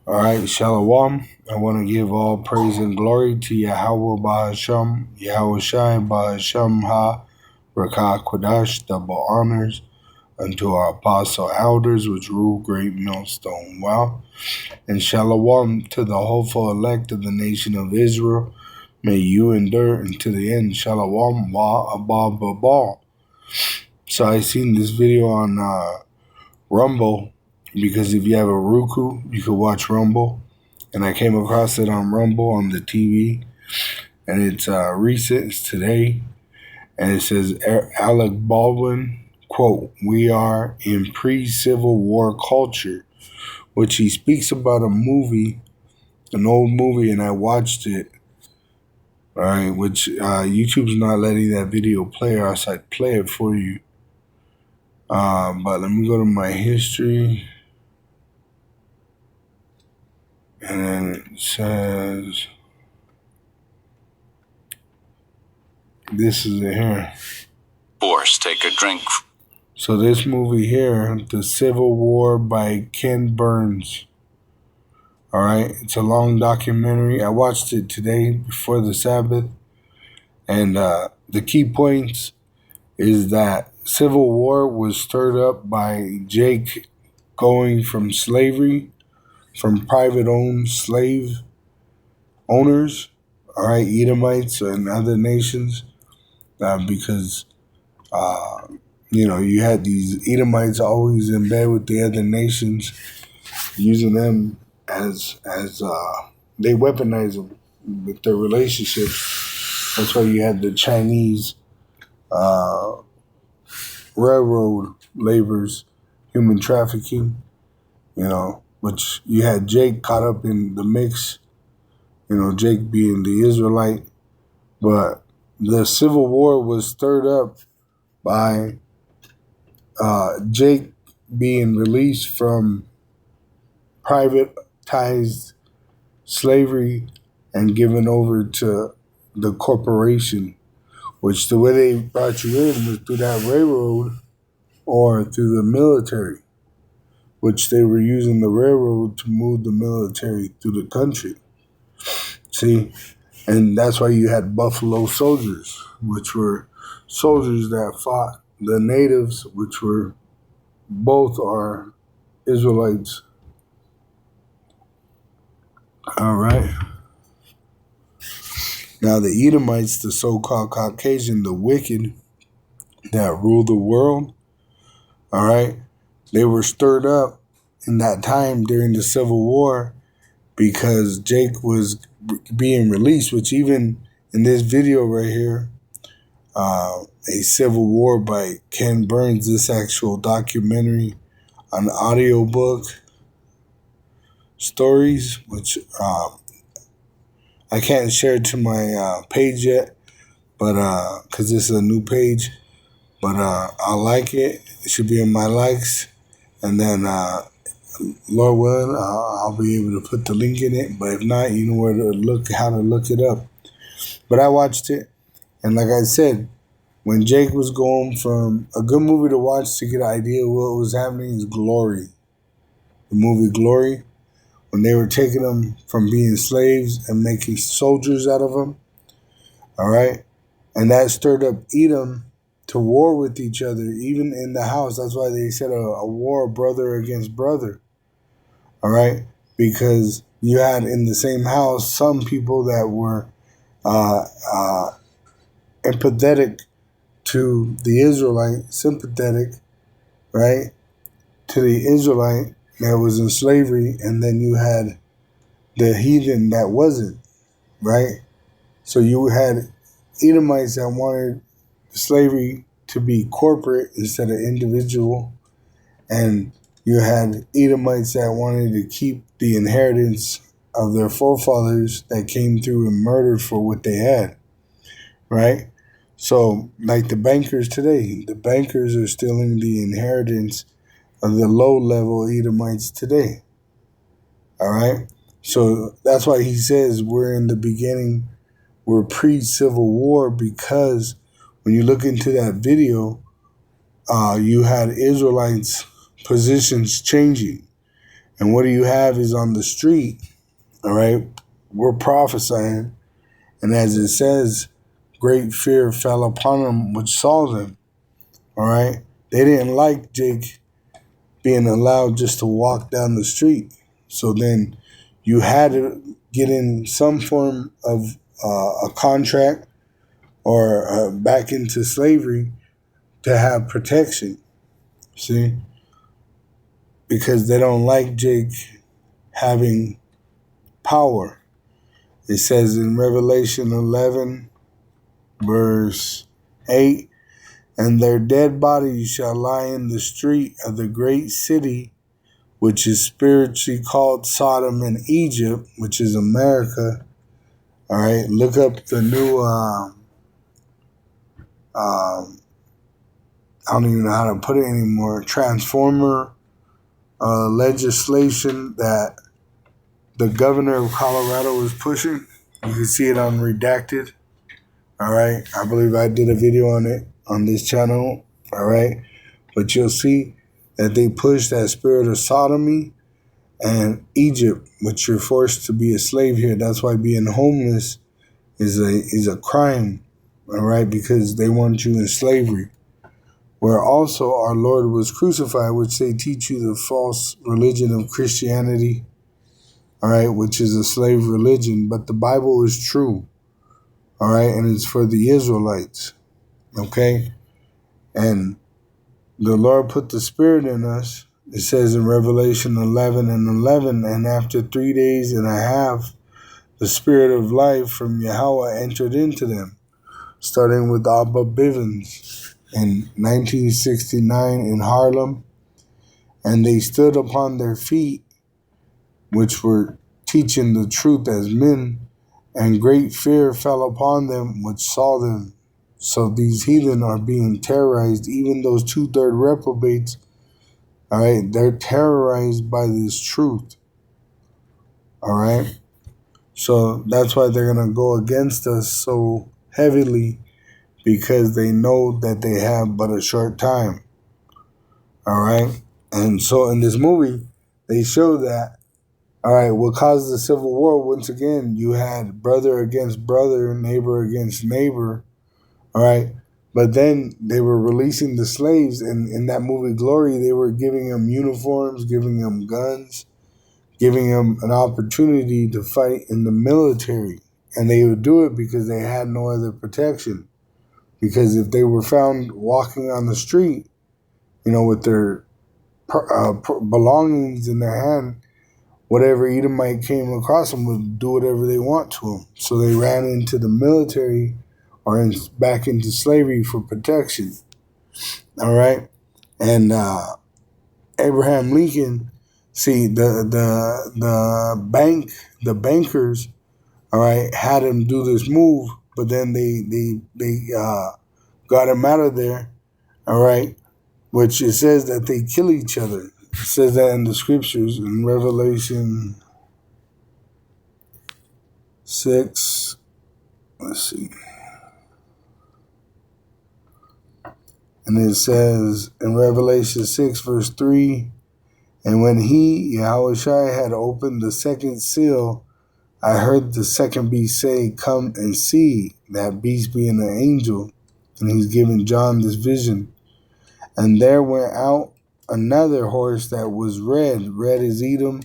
All right, Shalom. I want to give all praise and glory to Yahweh Bahasham, Yahweh Shai Bahasham Ha, Rakah Quadash, double honors unto our apostle elders which rule great millstone. Well, and Shalom to the hopeful elect of the nation of Israel. May you endure unto the end. Shalom Wa Abba Babal. So I seen this video on Rumble, because if you have a Roku, you could watch Rumble. And I came across it on Rumble on the TV, and it's recent, it's today, and it says Alec Baldwin, quote, "We are in pre-Civil War culture," which he speaks about a movie, an old movie, and I watched it, all right, which YouTube's not letting that video play, or else I'd play it for you. But let me go to my history, and then it says, this is it here. Force, take a drink. So this movie here, The Civil War by Ken Burns. All right, it's a long documentary. I watched it today before the Sabbath, and the key points is that Civil War was stirred up by Jake going from slavery, from private-owned slave owners, all right, Edomites and other nations, because you had these Edomites always in bed with the other nations, using them as they weaponize them with their relationships. That's why you had the Chinese railroad laborers, human trafficking, which you had Jake caught up in the mix, Jake being the Israelite. But the Civil War was stirred up by Jake being released from privatized slavery and given over to the corporation, which the way they brought you in was through that railroad or through the military, which they were using the railroad to move the military through the country. See? And that's why you had Buffalo Soldiers, which were soldiers that fought the natives, which were both are Israelites. All right. Now the Edomites, the so-called Caucasian, the wicked that rule the world, all right, they were stirred up in that time during the Civil War because Jake was being released, which even in this video right here, A Civil War by Ken Burns, this actual documentary, an audiobook, stories, which I can't share to my page yet, but because this is a new page, but I like it. It should be in my likes, and then Lord willing, I'll be able to put the link in it. But if not, you know where to look, how to look it up. But I watched it, and like I said, when Jake was going from a good movie to watch to get an idea of what was happening is Glory, the movie Glory. When they were taking them from being slaves and making soldiers out of them, all right? And that stirred up Edom to war with each other, even in the house. That's why they said a war of brother against brother, all right? Because you had in the same house some people that were empathetic to the Israelite, sympathetic, right, to the Israelite that was in slavery, and then you had the heathen that wasn't, right? So you had Edomites that wanted slavery to be corporate instead of individual, and you had Edomites that wanted to keep the inheritance of their forefathers that came through and murdered for what they had, right? So, like the bankers today, the bankers are stealing the inheritance of the low-level Edomites today, all right? So that's why he says we're in the beginning, we're pre-Civil War, because when you look into that video, you had Israelites' positions changing. And what do you have is on the street, all right? We're prophesying. And as it says, great fear fell upon them which saw them, all right? They didn't like Jake being allowed just to walk down the street. So then you had to get in some form of a contract or back into slavery to have protection. See? Because they don't like Jake having power. It says in Revelation 11, verse 8, and their dead bodies shall lie in the street of the great city, which is spiritually called Sodom and Egypt, which is America. All right, look up the new, I don't even know how to put it anymore, transformer legislation that the governor of Colorado is pushing. You can see it on Redacted. All right, I believe I did a video on it on this channel. All right, but you'll see that they push that spirit of sodomy and Egypt, which you're forced to be a slave here. That's why being homeless is a crime. All right, because they want you in slavery. Where also our Lord was crucified, which they teach you the false religion of Christianity. All right, which is a slave religion, but the Bible is true. All right, and it's for the Israelites. Okay, and the Lord put the Spirit in us. It says in Revelation 11 and 11, and after 3 days and a half, the Spirit of life from Yahweh entered into them, starting with Abba Bivens in 1969 in Harlem, and they stood upon their feet, which were teaching the truth as men, and great fear fell upon them which saw them. So these heathen are being terrorized, even those 2/3 reprobates, all right, they're terrorized by this truth, all right? So that's why they're going to go against us so heavily, because they know that they have but a short time, all right? And so in this movie, they show that, all right, what caused the Civil War, once again, you had brother against brother, neighbor against neighbor, all right? But then they were releasing the slaves, and in that movie Glory, they were giving them uniforms, giving them guns, giving them an opportunity to fight in the military. And they would do it because they had no other protection. Because if they were found walking on the street, with their belongings in their hand, whatever Edomite came across them would do whatever they want to them. So they ran into the military or back into slavery for protection. All right? And Abraham Lincoln, see, the bankers, all right, had him do this move, but then they got him out of there, all right, which it says that they kill each other. It says that in the scriptures in Revelation 6. Let's see. And it says in Revelation 6, verse 3, and when he, Yahushua, had opened the second seal, I heard the second beast say, come and see, that beast being an angel. And he's giving John this vision. And there went out another horse that was red as Edom.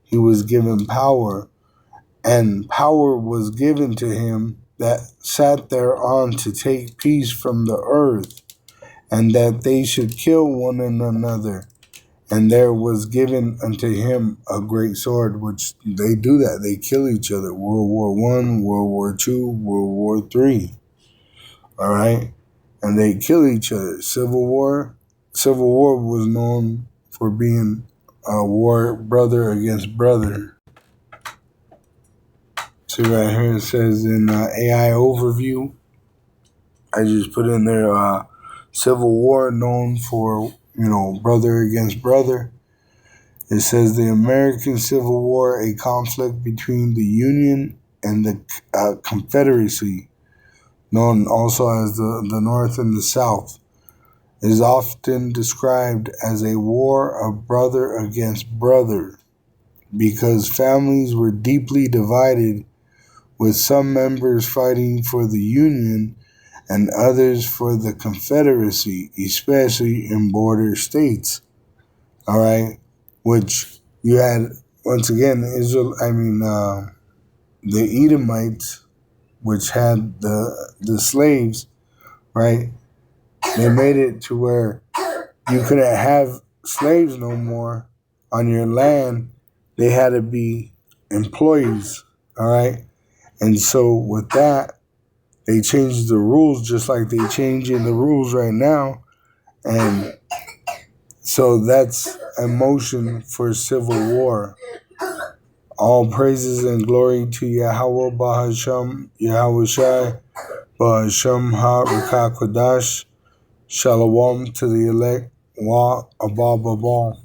He was given power, and power was given to him that sat thereon to take peace from the earth, and that they should kill one another. And there was given unto him a great sword, which they do that. They kill each other. World War I, World War II, World War III. All right? And they kill each other. Civil War was known for being a war brother against brother. See right here, it says in AI overview, I just put in there Civil War known for, brother against brother. It says the American Civil War, a conflict between the Union and the Confederacy, known also as the North and the South, is often described as a war of brother against brother. because families were deeply divided, with some members fighting for the Union and others for the Confederacy, especially in border states. All right, which you had once again the Edomites, which had the slaves, right? They made it to where you couldn't have slaves no more on your land. They had to be employees, all right? And so with that, they changed the rules just like they changing the rules right now. And so that's a motion for civil war. All praises and glory to Yahweh Bahasham, Yahweh Shai, Bahasham Ha Rakakwadash. Shalom to the elect. Wa Abba Babal.